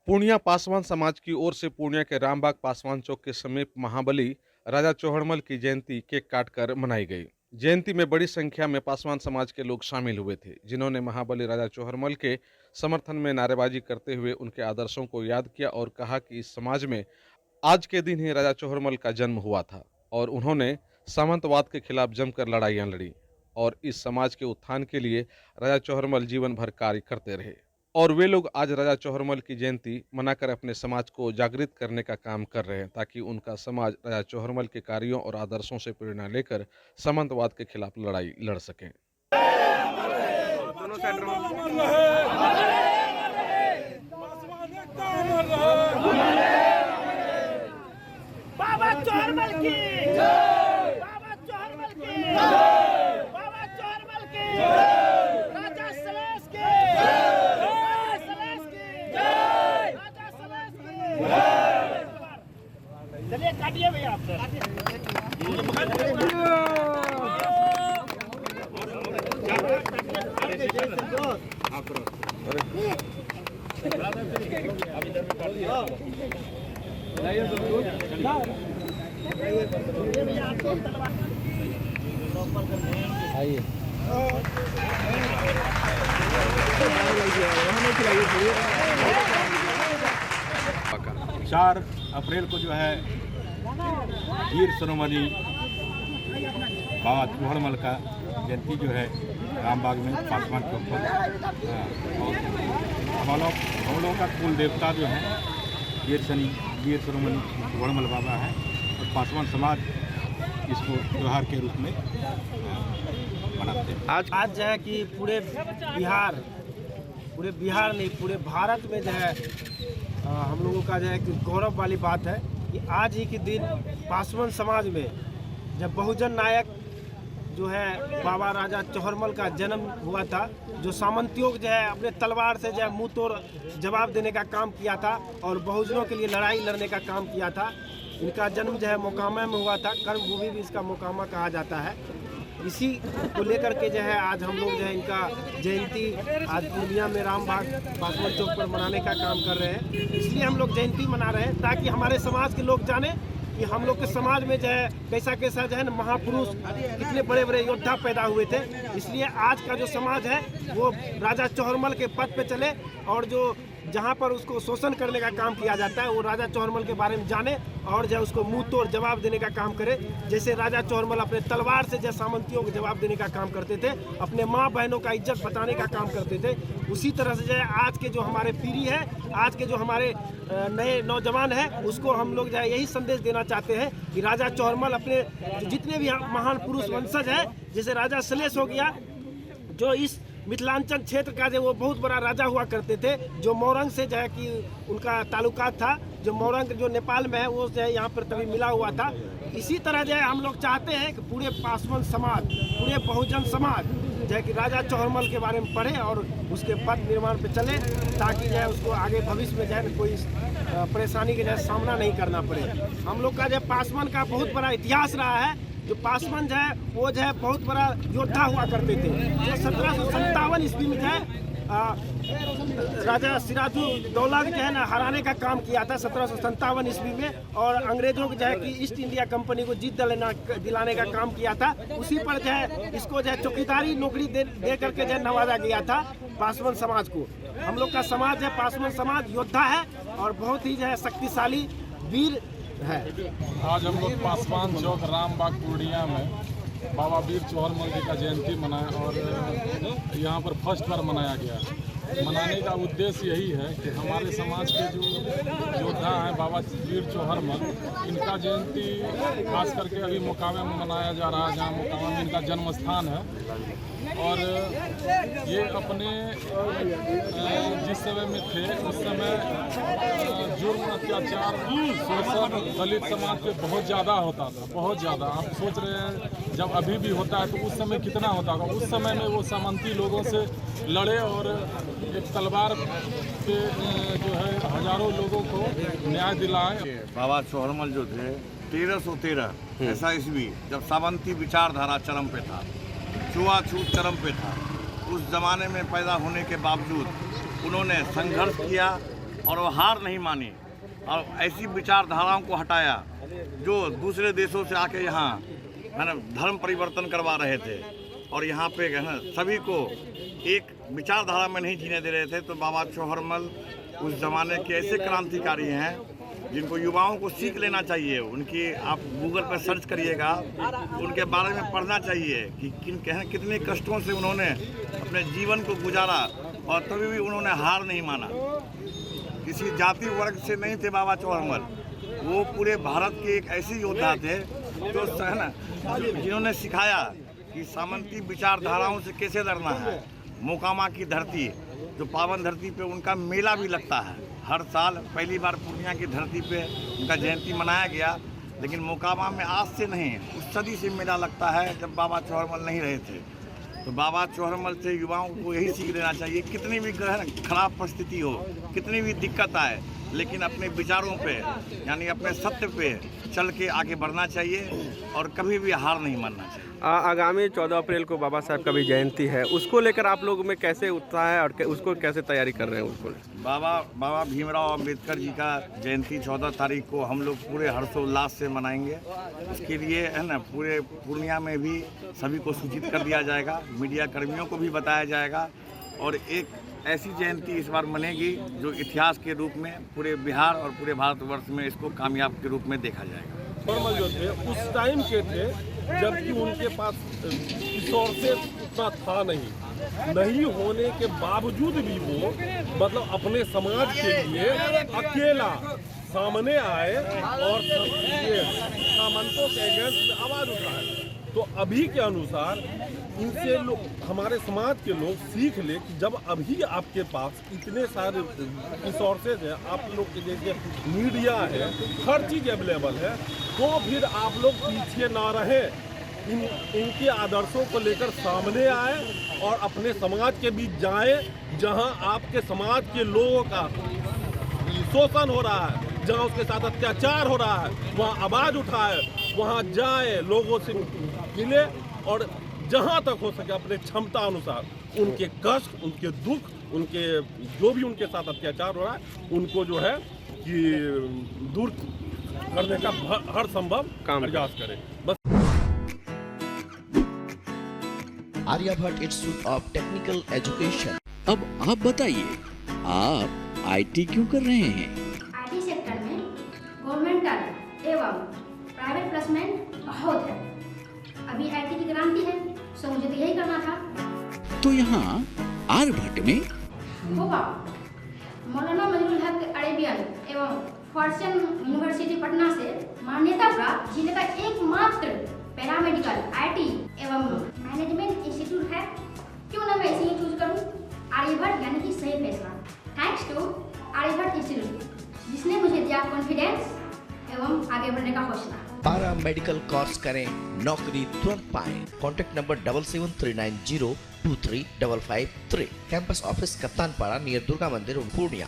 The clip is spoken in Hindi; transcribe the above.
पूर्णिया पासवान समाज की ओर से पूर्णिया के रामबाग पासवान चौक के समीप महाबली राजा चौहड़मल की जयंती केक काटकर मनाई गई। जयंती में बड़ी संख्या में पासवान समाज के लोग शामिल हुए थे, जिन्होंने महाबली राजा चौहड़मल के समर्थन में नारेबाजी करते हुए उनके आदर्शों को याद किया और कहा कि इस समाज में आज के दिन ही राजा चौहड़मल का जन्म हुआ था और उन्होंने सामंतवाद के खिलाफ जमकर लड़ाइयां लड़ी और इस समाज के उत्थान के लिए राजा चौहड़मल जीवन भर कार्य करते रहे। और वे लोग आज राजा चौहड़मल की जयंती मनाकर अपने समाज को जागृत करने का काम कर रहे हैं, ताकि उनका समाज राजा चौहड़मल के कार्यों और आदर्शों से प्रेरणा लेकर सामंतवाद के खिलाफ लड़ाई लड़ सकें। दोनों साइड बाबा चौहड़मल की जय, बाबा चौहड़मल की जय, बाबा चौहड़मल की जय, राजा सलेश की जय, राजा सलेश की जय, राजा सलेश की जय। चलिए काटिए भैया आप आइए। 4 अप्रैल को जो है वीर शिरोमणि बाबा चौहड़मल का जयंती जो है रामबाग में पासवान चौक पर और हम लोगों का कुल देवता जो है वीर शिरोमणि चौहड़मल बाबा है और पासवान समाज इसको त्यौहार के रूप में मनाते हैं। आज जो है कि पूरे बिहार नहीं पूरे भारत में जो है हम लोगों का जो है कि गौरव वाली बात है कि आज ही के दिन पासवान समाज में जब बहुजन नायक जो है बाबा राजा चौहड़मल का जन्म हुआ था, जो सामंतियों जो है अपने तलवार से जो है मुंह तोड़ जवाब देने का काम किया था और बहुजनों के लिए लड़ाई लड़ने का काम किया था। इनका जन्म जो है मोकामा में हुआ था, कर्मभूमि भी इसका मोकामा कहा जाता है। इसी को लेकर के जो है आज हम लोग जो है इनका जयंती आज पूर्णिया में रामबाग पासवान चौक पर मनाने का काम कर रहे हैं। इसलिए हम लोग जयंती मना रहे हैं ताकि हमारे समाज के लोग जाने कि हम लोग के समाज में जो है कैसा कैसा जो है ना महापुरुष कितने बड़े बड़े योद्धा पैदा हुए थे। इसलिए आज का जो समाज है वो राजा चौहड़मल के पद पे चले और जो जहाँ पर उसको शोषण करने का काम किया जाता है वो राजा चौहड़मल के बारे में जाने और जो है उसको मुंह तोड़ जवाब देने का काम करे। जैसे राजा चौहड़मल अपने तलवार से जो सामंतियों को जवाब देने का काम करते थे, अपने माँ बहनों का इज्जत बताने का काम करते थे, उसी तरह से जो है आज के जो हमारे पीढ़ी है, आज के जो हमारे नए नौजवान हैं, उसको हम लोग जो है यही संदेश देना चाहते हैं कि राजा चौहड़मल अपने जितने भी महान पुरुष वंशज हैं, जैसे राजा सलेश हो गया जो इस मिथिलांचल क्षेत्र का जो वो बहुत बड़ा राजा हुआ करते थे, जो मोरंग से जो है कि उनका ताल्लुकात था, जो मोरंग जो नेपाल में है वो जो है यहाँ पर तभी मिला हुआ था। इसी तरह जो है हम लोग चाहते हैं कि पूरे पासवान समाज, पूरे बहुजन समाज जो है कि राजा चौहड़मल के बारे में पढ़े और उसके पद निर्माण पे चले, ताकि जो है उसको आगे भविष्य में जो है कोई परेशानी के जो है सामना नहीं करना पड़े। हम लोग का जो पासवान का बहुत बड़ा इतिहास रहा है। जो पासवान जो है वो जो है बहुत बड़ा योद्धा हुआ करते थे, जो 1757 ईस्वी में जो है राजा सिराजुद्दौला जो है ना हराने का काम किया था 1757 ईस्वी में, और अंग्रेजों को जो है कि ईस्ट इंडिया कंपनी को जीत दिलाने का काम किया था। उसी पर जो है इसको जो है चौकीदारी नौकरी दे करके जो है नवाजा गया था पासवान समाज को। हम लोग का समाज है पासवान समाज योद्धा है और बहुत ही जो है शक्तिशाली वीर है। आज हम लोग पासवान चौक रामबाग पूर्णिया में बाबा वीर चौहड़मल जी का जयंती मनाया और यहाँ पर फर्स्ट बार मनाया गया। मनाने का उद्देश्य यही है कि हमारे समाज के जो योद्धा हैं बाबा वीर चौहड़मल, इनका जयंती खास करके अभी मोकामा में मनाया जा रहा है, जहाँ मोकामा में इनका जन्म स्थान है। और ये अपने जिस समय में थे उस समय जुर्म अत्याचार शोषण दलित समाज पे बहुत ज़्यादा होता था, बहुत ज़्यादा। आप सोच रहे हैं जब अभी भी होता है तो उस समय कितना होता होगा। उस समय में वो सामंती लोगों से लड़े और एक तलवार पे जो है हजारों लोगों को न्याय दिलाए। बाबा चौहड़मल जो थे 1313 ऐसा ईस्वी, जब सामंती विचारधारा चरम पे था, छुआछूत चरम पे था, उस जमाने में पैदा होने के बावजूद उन्होंने संघर्ष किया और वो हार नहीं मानी और ऐसी विचारधाराओं को हटाया जो दूसरे देशों से आके यहाँ है ना धर्म परिवर्तन करवा रहे थे और यहाँ पे है ना सभी को एक विचारधारा में नहीं जीने दे रहे थे। तो बाबा चौहरमल उस ज़माने के ऐसे क्रांतिकारी हैं जिनको युवाओं को सीख लेना चाहिए। उनकी आप गूगल पर सर्च करिएगा, उनके बारे में पढ़ना चाहिए कि कितने कष्टों से उन्होंने अपने जीवन को गुजारा और तभी भी उन्होंने हार नहीं माना। किसी जाति वर्ग से नहीं थे बाबा चौहरमल, वो पूरे भारत के एक ऐसे योद्धा थे जो है ना जिन्होंने सिखाया कि सामंती विचारधाराओं से कैसे लड़ना है। मोकामा की धरती, जो पावन धरती पे उनका मेला भी लगता है हर साल। पहली बार पूर्णिया की धरती पे उनका जयंती मनाया गया, लेकिन मोकामा में आज से नहीं उस सदी से मेला लगता है जब बाबा चौहरमल नहीं रहे थे। तो बाबा चौहरमल से युवाओं को यही सीख लेना चाहिए, कितनी भी खराब परिस्थिति हो, कितनी भी दिक्कत आए, लेकिन अपने विचारों पे यानी अपने सत्य पे चल के आगे बढ़ना चाहिए और कभी भी हार नहीं मानना चाहिए। आगामी 14 अप्रैल को बाबा साहब का भी जयंती है, उसको लेकर आप लोगों में कैसे उत्साह है और उसको कैसे तैयारी कर रहे हैं? उसको बाबा भीमराव अंबेडकर जी का जयंती 14 तारीख को हम लोग पूरे हर्षोल्लास से मनाएंगे। इसके लिए है ना पूरे पूर्णिया में भी सभी को सूचित कर दिया जाएगा, मीडिया कर्मियों को भी बताया जाएगा और एक ऐसी जयंती इस बार मनेगी जो इतिहास के रूप में पूरे बिहार और पूरे भारतवर्ष में इसको कामयाब के रूप में देखा जाएगा। चौहरमल जो थे उस टाइम के थे जबकि उनके पास रिसोर्सेज उतना था नहीं होने के बावजूद भी वो मतलब अपने समाज के लिए अकेला सामने आए और ये सामंतों के अगेंस्ट में आवाज उठाए। तो अभी के अनुसार इनसे हमारे समाज के लोग सीख ले कि जब अभी आपके पास इतने सारे रिसोर्सेज हैं, आप लोग के जैसे मीडिया है, हर चीज़ अवेलेबल है, तो फिर आप लोग पीछे ना रहे, इनके आदर्शों को लेकर सामने आए और अपने समाज के बीच जाए जहां आपके समाज के लोगों का शोषण हो रहा है, जहां उसके साथ अत्याचार हो रहा है, वहां आवाज उठाए, वहां जाए, लोगों से मिले और जहां तक हो सके अपने क्षमता अनुसार उनके कष्ट, उनके दुख, उनके जो भी उनके साथ अत्याचार हो रहा है उनको जो है कि दूर करने का हर संभव प्रयास करें। बस Aryabhatta Institute of Technical Education. अब आप बताइए, आप आईटी क्यों कर रहे हैं? आईटी सेक्टर में गवर्नमेंटल एवं प्राइवेट प्लेसमेंट बहुत है। अभी आईटी की क्रांति है, सो मुझे तो यही करना था। तो यहाँ आर्यभट्ट में होगा मौलाना मजरूल हक अरेबियन एवं फॉर्च्यून यूनिवर्सिटी पटना से मान्यता प्राप्त जिले का एकमात्र पैरामेडिकल आईटी एवं मैनेजमेंट इंस्टीट्यूट है। क्यों ना मैं इसे ही चूज करूं? आर्यभट्ट यानी कि सही फैसला। थैंक्स टू आर्यभट्ट इंस्टीट्यूट जिसने मुझे दिया कॉन्फिडेंस एवं आगे बढ़ने का हौसला। पारा मेडिकल कोर्स करें, नौकरी तुरंत पाएं। Contact number 7739023553। Campus office Kaptanpara near Durga Mandir Purnia.